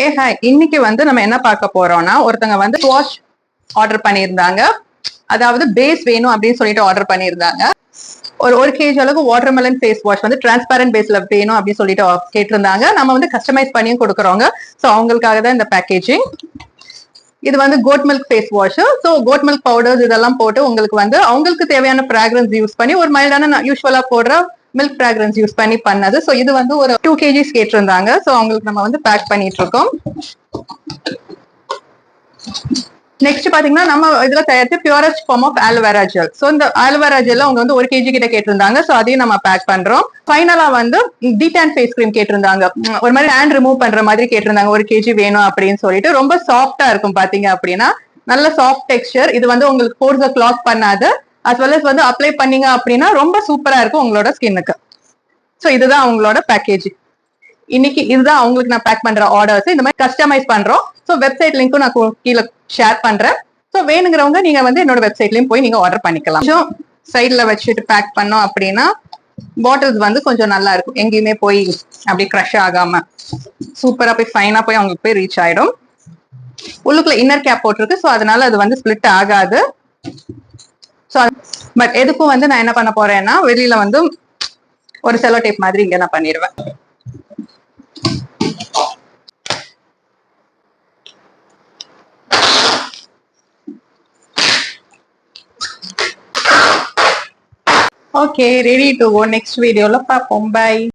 Hi, இன்னைக்கு வந்து நம்ம என்ன பார்க்க போறோம்னா, ஒருத்தங்க வந்து வாஷ் ஆர்டர் பண்ணியிருந்தாங்க. அதாவது பேஸ் வேணும் அப்படின்னு சொல்லிட்டு ஆர்டர் பண்ணியிருந்தாங்க. ஒரு கேஜி அளவுக்கு வாட்டர்மெலன் ஃபேஸ் வாஷ் வந்து டிரான்ஸ்பேரண்ட் பேஸ்ல வேணும் அப்படின்னு சொல்லிட்டு கேட்டிருந்தாங்க. நம்ம வந்து கஸ்டமைஸ் பண்ணியும் கொடுக்குறோங்க. ஸோ அவங்களுக்காக தான் இந்த பேக்கேஜிங். இது வந்து goat milk face wash. So goat milk powders இதெல்லாம் போட்டு உங்களுக்கு வந்து அவங்களுக்கு தேவையான ஃப்ராக்ரன்ஸ் யூஸ் பண்ணி ஒரு மைல்டான யூஸ்வலா போடுற மில்க் ஃப்ராக்ரன்ஸ் யூஸ் பண்ணி பண்ணது. ஸோ இது வந்து ஒரு 2 kgs கேட்டிருந்தாங்க. ஸோ அவங்களுக்கு நம்ம வந்து பேக் பண்ணிட்டு இருக்கோம். நெக்ஸ்ட் பாத்தீங்கன்னா நம்ம இதுல தயாரிச்சு purest form of aloe vera gel. So இந்த ஆலோவேரா ஜெல் அவங்க வந்து 1 kg கிட்ட கேட்டிருந்தாங்க. ஸோ அதையும் நம்ம பேக் பண்றோம். ஃபைனலா வந்து டீடான் ஃபேஸ் கிரீம் கேட்டிருந்தாங்க. ஒரு மாதிரி ஹேண்ட் ரிமூவ் பண்ற மாதிரி கேட்டிருந்தாங்க. 1 kg வேணும் அப்படின்னு சொல்லிட்டு ரொம்ப சாஃப்டா இருக்கும் பாத்தீங்க அப்படின்னா, நல்ல சாஃப்ட் டெக்ஸ்சர். இது வந்து உங்களுக்கு போர்ஸை கிளாக் பண்ணாது. as well as வந்து அப்ளை பண்ணீங்க அப்படின்னா ரொம்ப சூப்பரா இருக்கும் உங்களோட ஸ்கின்னுக்கு. ஸோ இதுதான் அவங்களோட பேக்கேஜ். இன்னைக்கு இதுதான் அவங்களுக்கு நான் பேக் பண்ற ஆர்டர்ஸ். இந்த மாதிரி கஸ்டமைஸ் பண்றோம். ஸோ வெப்சைட் லிங்க்கும் நான் கீழே ஷேர் பண்றேன். ஸோ வேணுங்கிறவங்க நீங்க வந்து என்னோட வெப்சைட்லயும் போய் நீங்க ஆர்டர் பண்ணிக்கலாம். கொஞ்சம் சைட்ல வச்சுட்டு பேக் பண்ணோம் அப்படின்னா பாட்டில்ஸ் வந்து கொஞ்சம் நல்லா இருக்கும். எங்கேயுமே போய் அப்படி க்ரஷ் ஆகாம சூப்பரா போய் ஃபைனா போய் அவங்களுக்கு போய் ரீச் ஆயிடும். உள்ளுக்குள்ள இன்னர் கேப் போட்டிருக்கு. ஸோ அதனால அது வந்து ஸ்பிளிட் ஆகாது. ஸோ பட் எதுக்கும் வந்து நான் என்ன பண்ண போறேன்னா வெளியில வந்து ஒரு செலோ டேப் மாதிரி இங்க நான் பண்ணிடுவேன். Okay, ready to go. Next வீடியோல பார்ப்போம். பை.